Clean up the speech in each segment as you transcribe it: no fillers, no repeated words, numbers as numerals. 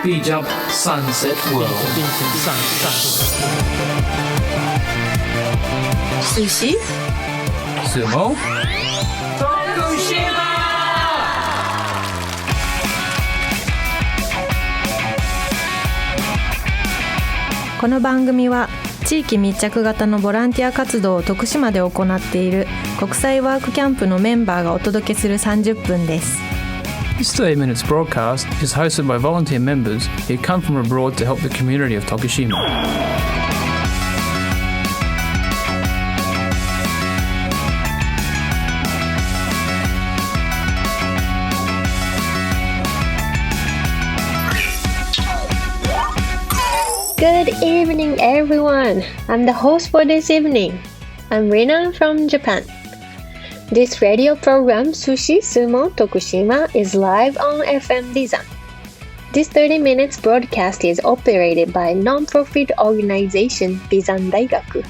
Beach Up Sunset World. Sushi, Sumo, Tokushima! この番組は地域密着型のボランティア活動を徳島で行っている国際ワークキャンプのメンバーがお届けする30分です。This 30 minutes broadcast is hosted by volunteer members who come from abroad to help the community of Tokushima. Good evening, everyone. I'm the host for this evening. I'm Rina from Japan. This radio program, Sushi, Sumo, Tokushima, is live on FM Bizan. This 30 minutes broadcast is operated by non-profit organization Bizan Daigaku.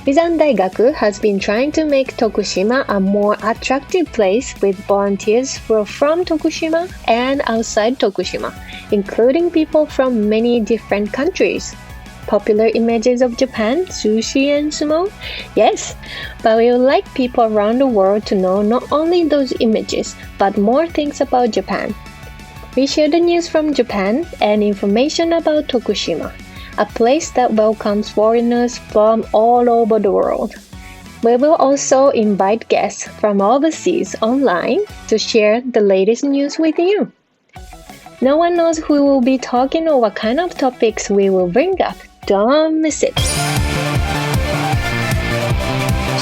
Bizan Daigaku has been trying to make Tokushima a more attractive place with volunteers from Tokushima and outside Tokushima, including people from many different countries. Popular images of Japan, sushi and sumo? Yes, but we would like people around the world to know not only those images, but more things about Japan. We share the news from Japan and information about Tokushima, a place that welcomes foreigners from all over the world. We will also invite guests from overseas online to share the latest news with you. No one knows who will be talking or what kind of topics we will bring up. Don't miss it.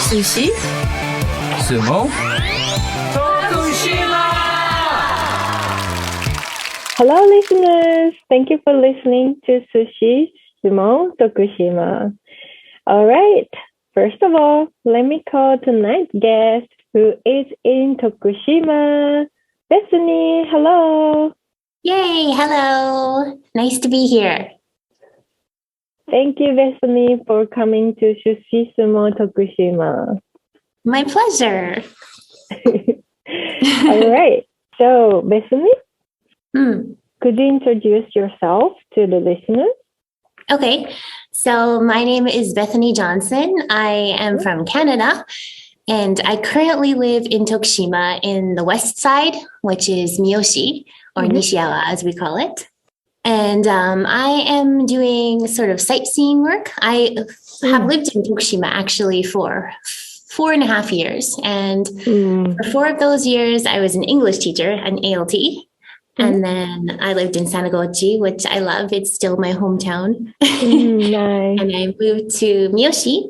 Sushi, Sumo, Tokushima! Hello, listeners. Thank you for listening to Sushi, Sumo, Tokushima. All right. First of all, let me call tonight's guest who is in Tokushima. Bethany, hello. Yay, hello. Nice to be here. Thank you, Bethany, for coming to Sushi, Sumo, Tokushima. My pleasure. All right. So, Bethany, could you introduce yourself to the listeners? Okay. So my name is Bethany Johnson. I am from Canada, and I currently live in Tokushima in the west side, which is Miyoshi, or Nishiawa as we call it. And I am doing sort of sightseeing work. I have lived in Tokushima actually for 4.5 years. And for 4 of those years, I was an English teacher, an ALT. And then I lived in Sanagochi, which I love. It's still my hometown. Nice. And I moved to Miyoshi,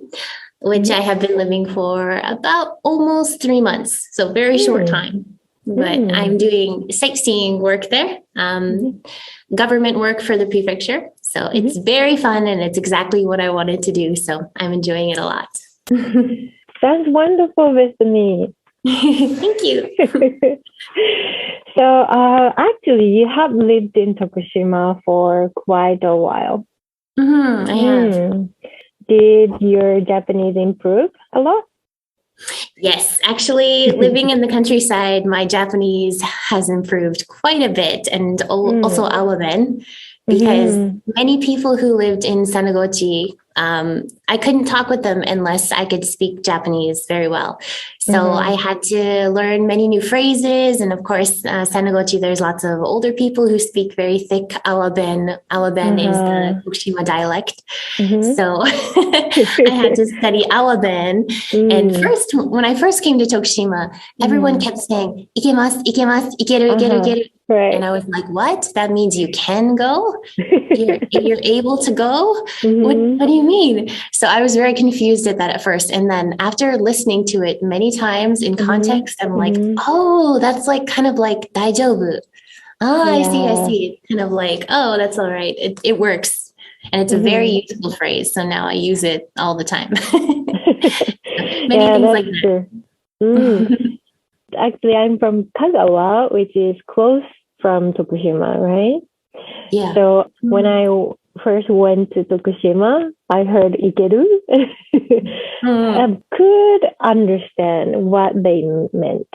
which I have been living for about almost 3 months. So very short time. But I'm doing sightseeing work there, government work for the prefecture. So it's very fun and it's exactly what I wanted to do. So I'm enjoying it a lot. Sounds wonderful, Bethany. Thank you. So actually, you have lived in Tokushima for quite a while. I have. Did your Japanese improve a lot? Yes, actually, living in the countryside, my Japanese has improved quite a bit, and also awaben, because many people who lived in Sanagochi, I couldn't talk with them unless I could speak Japanese very well. So I had to learn many new phrases. And of course, Sanagochi, there's lots of older people who speak very thick awaben. Awaben is the Tokushima dialect. So I had to study awaben. And first, when I first came to Tokushima, everyone kept saying, ikemasu, ikemasu, ikeru, ikeru, ikeru. Right. And I was like, what? That means you can go? You're able to go? What do you mean? So I was very confused at that at first. And then after listening to it many times in context, I'm like, oh, that's like kind of like daijoubu. Oh, I see. It's kind of like, oh, that's all right. It works. And it's a very useful phrase. So now I use it all the time. Many things like that. Actually, I'm from Kagawa, which is close from Tokushima, right? Yeah. So when I first went to Tokushima, I heard ikeru. I could understand what they meant.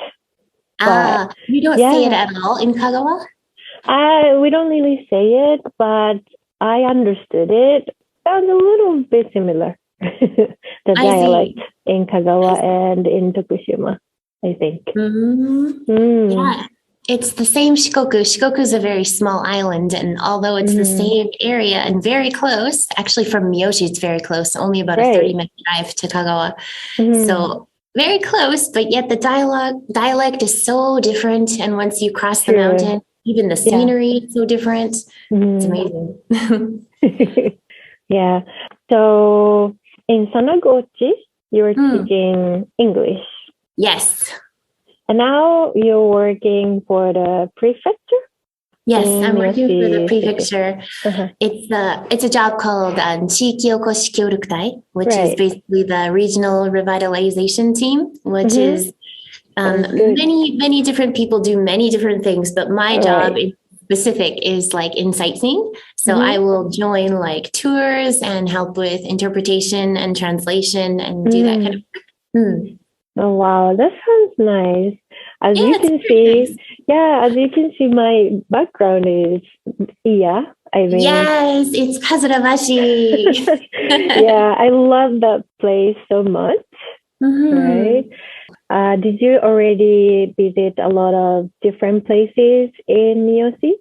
You don't say it at all in Kagawa? We don't really say it, but I understood it. Sounds a little bit similar. The dialect in Kagawa and in Tokushima, I think. Yeah, it's the same Shikoku. Shikoku is a very small island, and although it's the same area and very close, actually from Miyoshi, it's very close, only about a 30-minute drive to Kagawa. So very close, but yet the dialect is so different. And once you cross the mountain, even the scenery is so different. It's amazing. Yeah. So in Sanagochi, you're teaching English. Yes. And now you're working for the prefecture? Yes, I'm working for the prefecture. It's a job called 地域おこし協力隊, which is basically the regional revitalization team, which is many different people do many different things, but my job in specific is like in sightseeing. So I will join like tours and help with interpretation and translation and do that kind of work. Oh wow, that sounds nice. As you can see, my background is Iya. Yes, it's Kazurabashi. Yeah, I love that place so much. Right? Did you already visit a lot of different places in Miyoshi?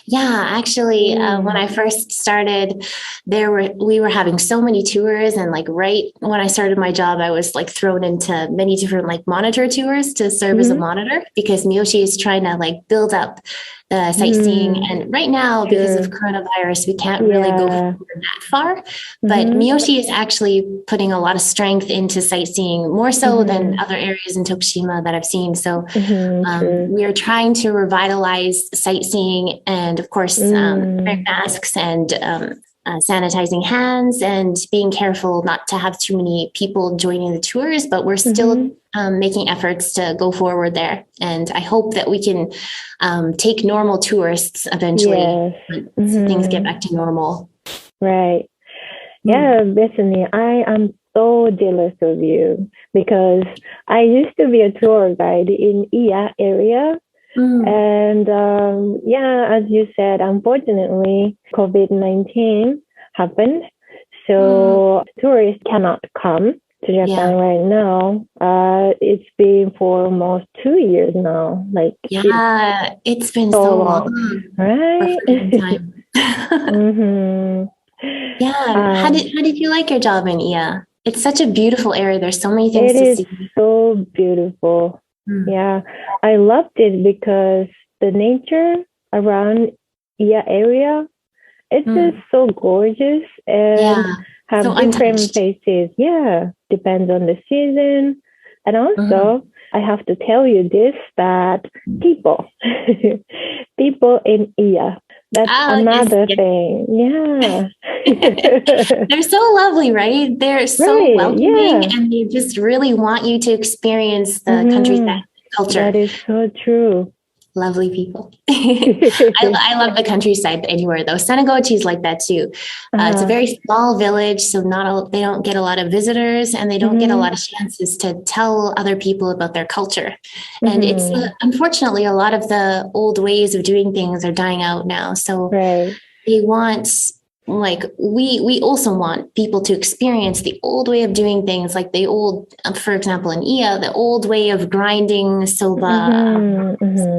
Yeah, actually, when I first started, we were having so many tours, and like right when I started my job, I was like thrown into many different like monitor tours to serve as a monitor, because Miyoshi is trying to like build up the sightseeing, and right now because of coronavirus, we can't really go that far. But Miyoshi is actually putting a lot of strength into sightseeing, more so than other areas in Tokushima that I've seen. So we are trying to revitalize sightseeing, and of course, wearing masks and sanitizing hands and being careful not to have too many people joining the tours, but we're still making efforts to go forward there. And I hope that we can take normal tourists eventually once things get back to normal. Right. Yeah, Bethany, I am so jealous of you, because I used to be a tour guide in Iya area. And as you said, unfortunately, COVID-19 happened. So tourists cannot come to Japan right now. It's been for almost 2 years now. It's been so long. Right? How did you like your job in Iya? It's such a beautiful area. There's so many things to see. It is so beautiful. Yeah, I loved it because the nature around Iya area, it's just so gorgeous and have so different untouched. places. Yeah, depends on the season. And also, I have to tell you this, that people in Iya, that's another thing. Yeah. They're so lovely, right? They're so welcoming, and they just really want you to experience the countryside culture. That is so true. Lovely people. I love the countryside anywhere, though. Sanagochi is like that too. It's a very small village, so they don't get a lot of visitors, and they don't get a lot of chances to tell other people about their culture. And it's unfortunately, a lot of the old ways of doing things are dying out now. So they want, like, we also want people to experience the old way of doing things, like the old, for example, in Iya, the old way of grinding soba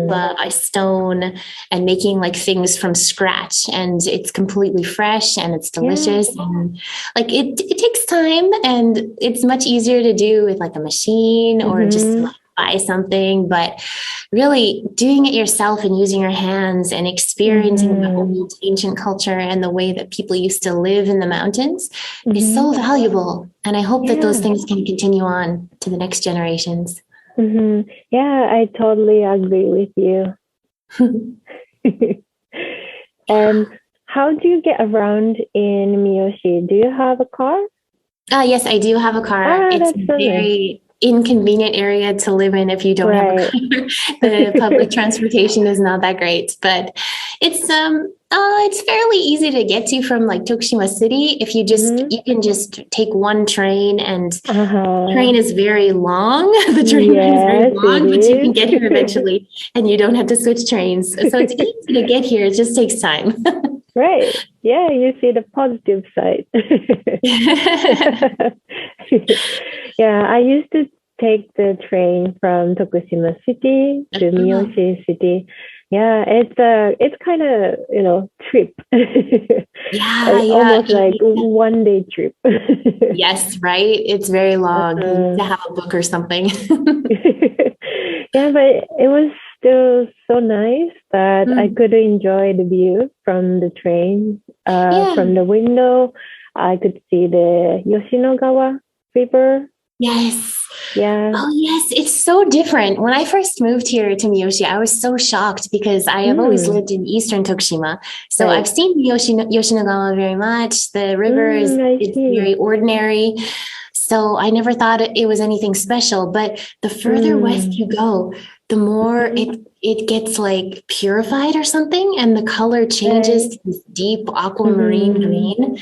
by stone and making like things from scratch, and it's completely fresh and it's delicious. And like it takes time, and it's much easier to do with like a machine or just like buy something, but really doing it yourself and using your hands and experiencing the old ancient culture and the way that people used to live in the mountains is so valuable. And I hope that those things can continue on to the next generations. Yeah, I totally agree with you. And how do you get around in Miyoshi? Do you have a car? Yes, I do have a car. It's very inconvenient area to live in if you don't have a car. The public transportation is not that great, but it's It's fairly easy to get to from like Tokushima City. If you can just take one train, and the train is very long. The train ride is very long, but you can get here eventually and you don't have to switch trains. So it's easy to get here. It just takes time. Right. Yeah, you see the positive side. Yeah, I used to take the train from Tokushima City to Miyoshi City. Yeah, it's kind of, trip. Almost like one day trip. Yes, right. It's very long. You need to have a book or something. Yeah, but it was still so nice that I could enjoy the view from the train. From the window, I could see the Yoshinogawa River. Yes. Yeah. Oh, yes. It's so different. When I first moved here to Miyoshi, I was so shocked because I have always lived in Eastern Tokushima. So I've seen Yoshinogawa very much. The river is very ordinary. So I never thought it was anything special. But the further west you go, the more it gets like purified or something. And the color changes to this deep aquamarine green.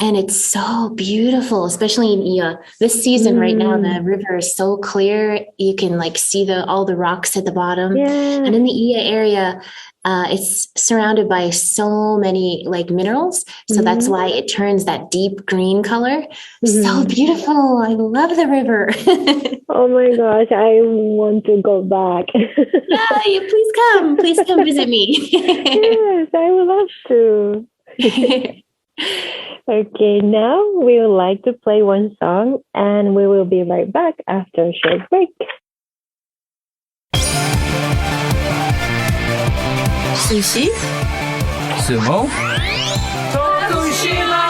And it's so beautiful, especially in Iya. This season right now, the river is so clear. You can like see all the rocks at the bottom. Yeah. And in the Iya area, it's surrounded by so many like minerals. So that's why it turns that deep green color. So beautiful. I love the river. Oh my gosh, I want to go back. Yeah, please come visit me. Yes, I would love to. Okay, now we would like to play one song and we will be right back after a short break. Sushi, Sumo, Tokushima!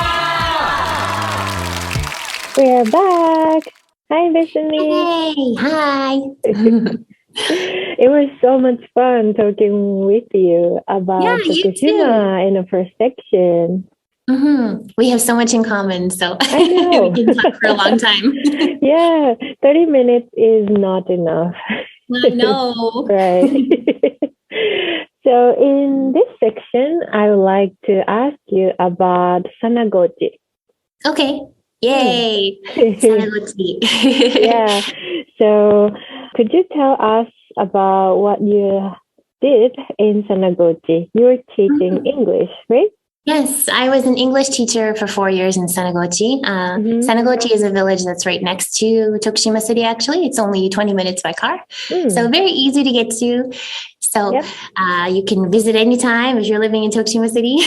We are back. Hi, Bethany. Hey, hi. It was so much fun talking with you about Tokushima in the first section. We have so much in common, so I know. we can talk for a long time. Yeah, 30 minutes is not enough. I know. Right. So in this section, I would like to ask you about Sanagochi. Okay. Yay. Sanagochi. Yeah. So could you tell us about what you did in Sanagochi? You were teaching English, right? Yes, I was an English teacher for 4 years in Sanagochi. Sanagochi is a village that's right next to Tokushima City, actually. It's only 20 minutes by car. So very easy to get to. So you can visit anytime if you're living in Tokushima City.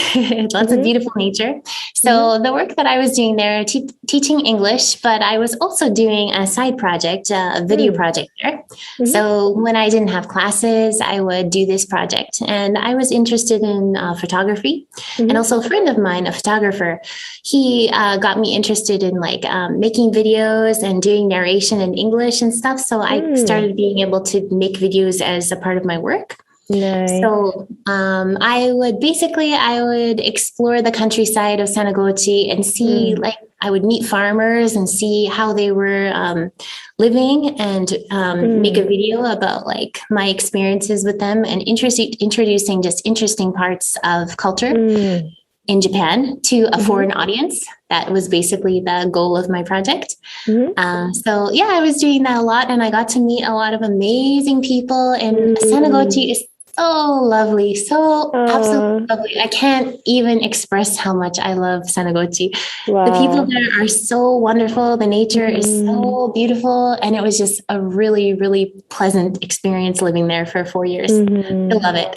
Lots of beautiful nature. So the work that I was doing there, teaching English, but I was also doing a side project, a video project there. So when I didn't have classes, I would do this project. And I was interested in photography. And also a friend of mine, a photographer, he got me interested in like making videos and doing narration in English and stuff. So I started being able to make videos as a part of my work. Nice. So I would explore the countryside of Sanagochi and see, like, I would meet farmers and see how they were living and make a video about like my experiences with them and introducing just interesting parts of culture in Japan to a foreign audience. That was basically the goal of my project. So yeah, I was doing that a lot and I got to meet a lot of amazing people, and Sanagochi is so lovely, so absolutely lovely. I can't even express how much I love Sanagochi. Wow. The people there are so wonderful. The nature is so beautiful. And it was just a really, really pleasant experience living there for 4 years. I love it.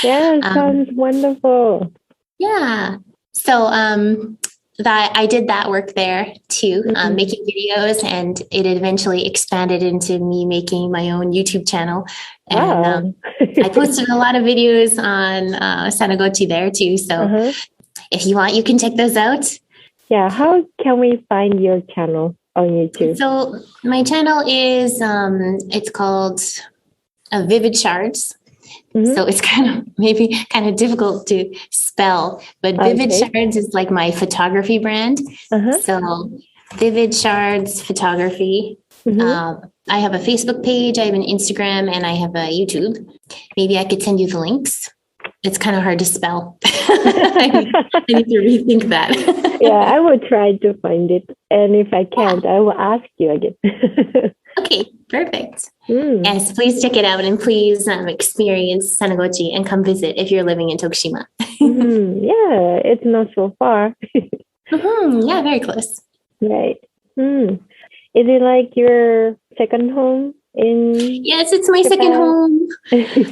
Yeah, it sounds wonderful. Yeah. So that I did that work there too, making videos, and it eventually expanded into me making my own YouTube channel. And I posted a lot of videos on Sanagochi there too. So if you want, you can check those out. Yeah. How can we find your channel on YouTube? So my channel is, it's called Vivid Shards. So it's kind of difficult to spell, but Vivid Shards is like my photography brand. So Vivid Shards Photography. I have a Facebook page, I have an Instagram, and I have a YouTube. Maybe I could send you the links. it's kind of hard to spell. I need to rethink that. Yeah, I will try to find it. And if I can't, I will ask you again. Okay, perfect. Yes, please check it out and please experience Sanagochi and come visit if you're living in Tokushima. Yeah, it's not so far. Yeah, very close. Right. Is it like your second home in Yes, it's my second Japan? home.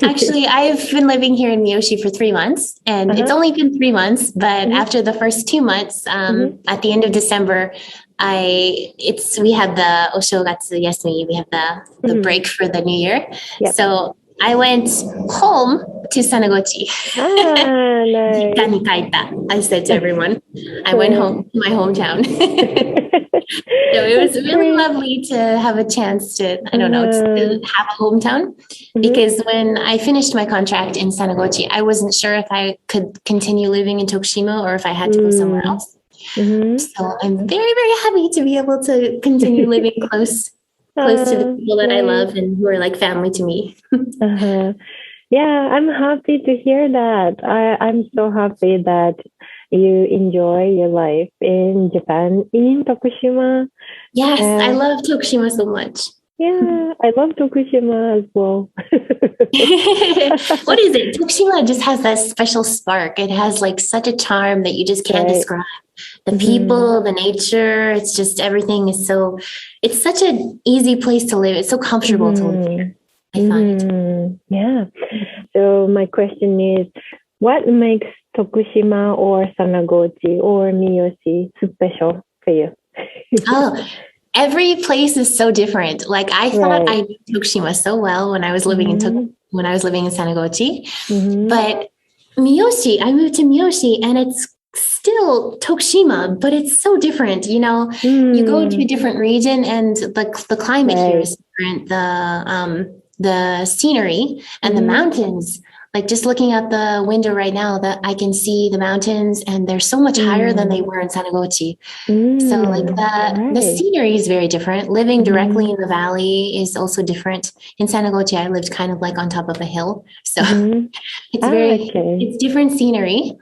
Actually, I've been living here in Miyoshi for 3 months, and it's only been 3 months, but after the first 2 months, at the end of December, we had the Oshogatsu Yasumi, we have the break for the New Year. Yep. So I went home to Sanagochi. Nice. Jika ni kaita, I said to everyone. I went home to my hometown. So it was really lovely to have a chance to, I don't know, to have a hometown. Because when I finished my contract in Sanagochi, I wasn't sure if I could continue living in Tokushima or if I had to go somewhere else. So I'm very, very happy to be able to continue living close to the people that I love and who are like family to me. Yeah, I'm happy to hear that. I'm so happy that you enjoy your life in Japan, in Tokushima. Yes, I love Tokushima so much. Yeah, I love Tokushima as well. What is it? Tokushima just has that special spark. It has like such a charm that you just can't describe. The people, the nature, it's just everything is so, it's such an easy place to live. It's so comfortable to live here, I find. Yeah. So my question is, what makes Tokushima or Sanagochi or Miyoshi special for you? Every place is so different. Like I thought I knew Tokushima so well when I was living in Sanagochi, but Miyoshi, I moved to Miyoshi, and it's still Tokushima, but it's so different. You know, you go to a different region, and the climate here is different. The scenery and the mountains. Like just looking out the window right now, that I can see the mountains, and they're so much higher than they were in Sanagochi. So like the scenery is very different. Living directly in the valley is also different. In Sanagochi, I lived kind of like on top of a hill. So it's different scenery.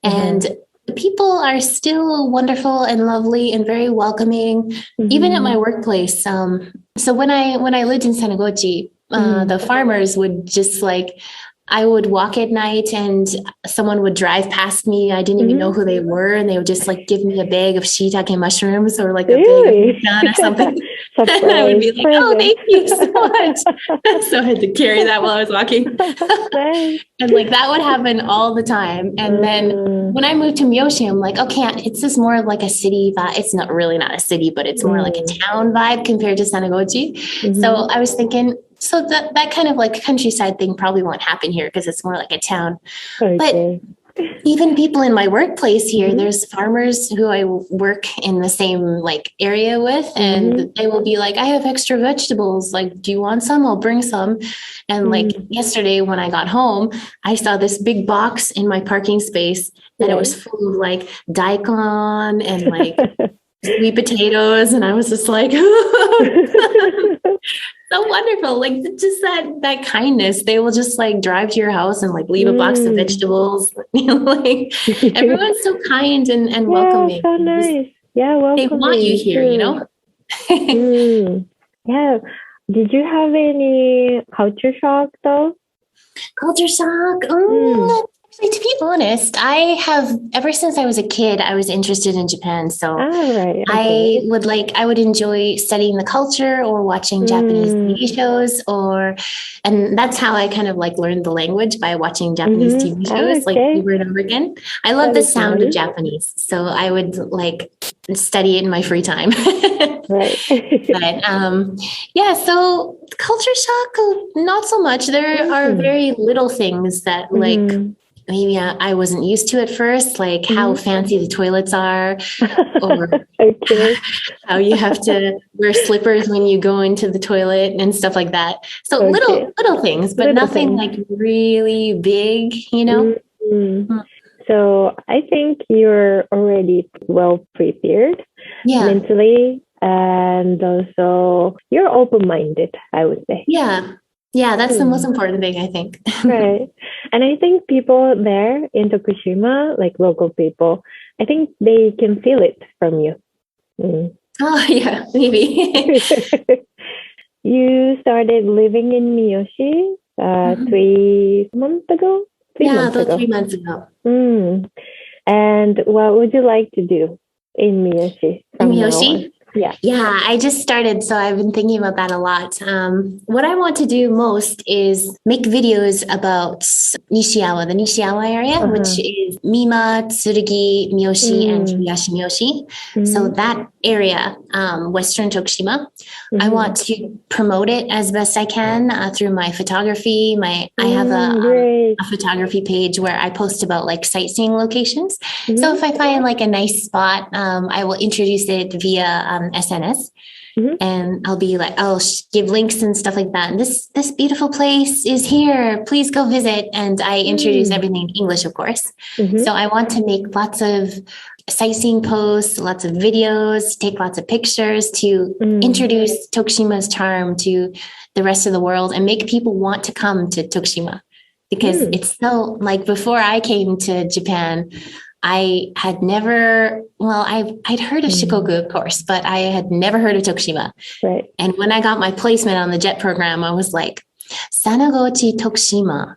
And the people are still wonderful and lovely and very welcoming, even at my workplace. So when I lived in Sanagochi, the farmers would just like, I would walk at night and someone would drive past me. I didn't even know who they were. And they would just like give me a bag of shiitake mushrooms or like a bag of mikan or something. And I would be like, oh, thank you so much. So I had to carry that while I was walking. And like that would happen all the time. And then when I moved to Miyoshi, I'm like, okay, it's just more like a city vibe. It's not a city, but it's more like a town vibe compared to Sanagochi. So I was thinking, so that kind of like countryside thing probably won't happen here because it's more like a town. But even people in my workplace here, there's farmers who I work in the same like area with, and they will be like, I have extra vegetables. Like, do you want some? I'll bring some. And like yesterday when I got home, I saw this big box in my parking space and it was full of like daikon and like sweet potatoes. And I was just like, so wonderful. Like just that kindness. They will just like drive to your house and like leave a box of vegetables. Like everyone's so kind and welcoming. So nice. Welcoming. They want you here, you know? Yeah. Did you have any culture shock though? Culture shock? Actually, to be honest, I have, ever since I was a kid, I was interested in Japan. So I would enjoy studying the culture or watching Japanese TV shows, and that's how I kind of like learned the language, by watching Japanese TV shows like over and over again. I love the sound of Japanese. So I would like study it in my free time. But so culture shock, not so much. There are very little things that like maybe I wasn't used to at first, like how fancy the toilets are, or how you have to wear slippers when you go into the toilet and stuff like that. So little things, but nothing like really big, you know? So I think you're already well prepared mentally, and also you're open-minded, I would say. Yeah, that's the most important thing, I think. Right. And I think people there in Tokushima, like local people, I think they can feel it from you. Oh, yeah, maybe. You started living in Miyoshi 3 months ago? About 3 months ago. And what would you like to do in Miyoshi? In Miyoshi? Yeah, I just started, so I've been thinking about that a lot. What I want to do most is make videos about Nishiawa, the Nishiawa area, which is Mima, Tsurugi, Miyoshi, and Higashi Miyoshi. So that area, Western Tokushima, I want to promote it as best I can through my photography. I have a photography page where I post about like sightseeing locations. So if I find like a nice spot, I will introduce it via SNS, and I'll be like, I'll give links and stuff like that. And this beautiful place is here. Please go visit. And I introduce everything in English, of course. So I want to make lots of sightseeing posts, lots of videos, take lots of pictures to introduce Tokushima's charm to the rest of the world and make people want to come to Tokushima, because it's so, like, before I came to Japan, I had never, I'd heard of Shikoku, of course, but I had never heard of Tokushima. Right. And when I got my placement on the JET program, I was like, Sanagochi, Tokushima.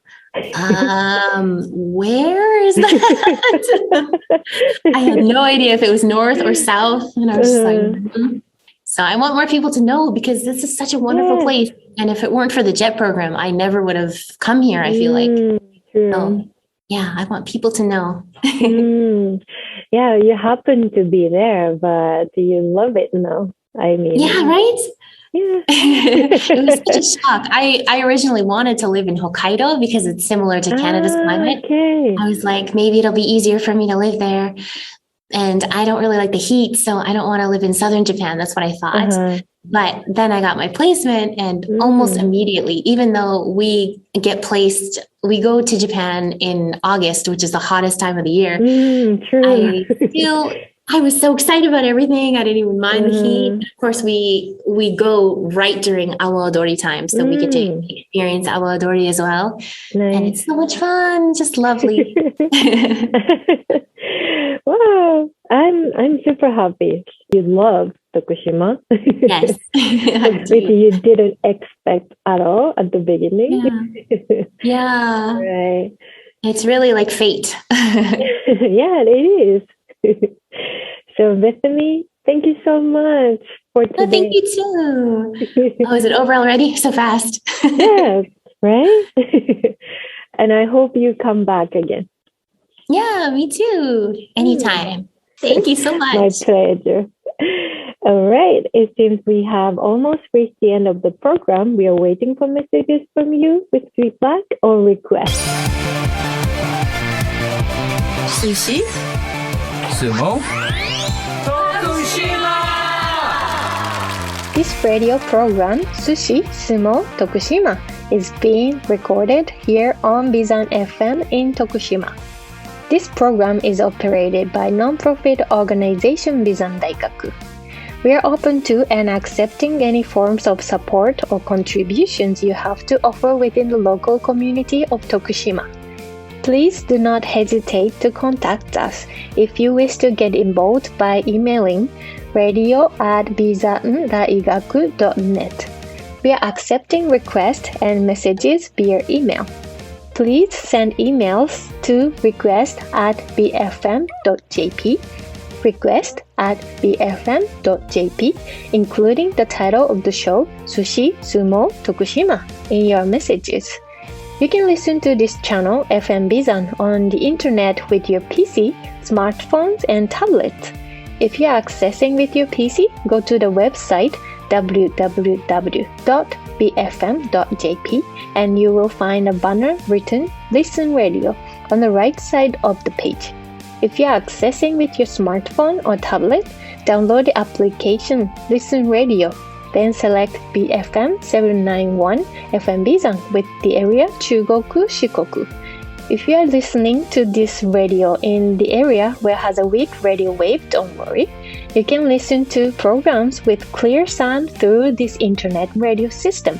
Where is that? I had no idea if it was north or south. And I was just like, So I want more people to know, because this is such a wonderful place. And if it weren't for the JET program, I never would have come here, I feel like. True. So, yeah, I want people to know. Yeah, you happen to be there, but you love it now. I mean, yeah, right? Yeah. It was such a shock. I originally wanted to live in Hokkaido because it's similar to Canada's climate. Okay. I was like, maybe it'll be easier for me to live there. And I don't really like the heat, so I don't want to live in southern Japan. That's what I thought. But then I got my placement, and almost immediately, even though we get placed, we go to Japan in August, which is the hottest time of the year. True. I was so excited about everything. I didn't even mind the heat. Of course, we go right during Awa Odori time, so we get to experience Awa Odori as well. Nice. And it's so much fun, just lovely. Wow, I'm super happy. You love Tokushima. Yes. Which you didn't expect at all at the beginning. Yeah. Right. It's really like fate. Yeah, it is. So Bethany, thank you so much for today. Oh, thank you too. Oh, is it over already? So fast. Yes, right? And I hope you come back again. Yeah, me too. Anytime. Thank you so much. My pleasure. All right. It seems we have almost reached the end of the program. We are waiting for messages from you with feedback or requests. Sushi, Sumo, Tokushima! This radio program, Sushi, Sumo, Tokushima, is being recorded here on Bizan FM in Tokushima. This program is operated by non-profit organization Bizan Daikaku. We are open to and accepting any forms of support or contributions you have to offer within the local community of Tokushima. Please do not hesitate to contact us if you wish to get involved by emailing radio@bizandaigaku.net. We are accepting requests and messages via email. Please send emails to request@bfm.jp, request@bfm.jp, including the title of the show, Sushi, Sumo, Tokushima, in your messages. You can listen to this channel, FM Bizan, on the internet with your PC, smartphones, and tablets. If you are accessing with your PC, go to the website www.bfm.jp and you will find a banner written Listen Radio on the right side of the page. If you are accessing with your smartphone or tablet, download the application Listen Radio, then select BFM 791 FM Bizan with the area Chugoku Shikoku. If you are listening to this radio in the area where has a weak radio wave, don't worry. You can listen to programs with clear sound through this internet radio system.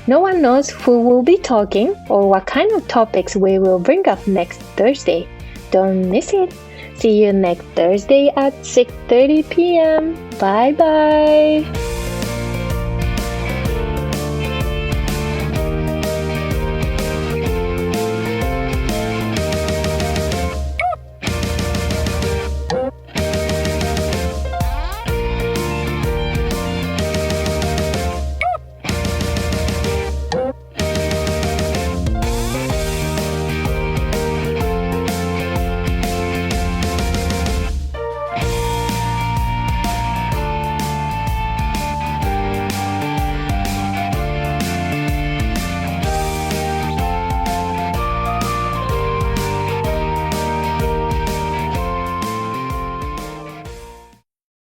No one knows who will be talking or what kind of topics we will bring up next Thursday. Don't miss it. See you next Thursday at 6:30 p.m. Bye bye.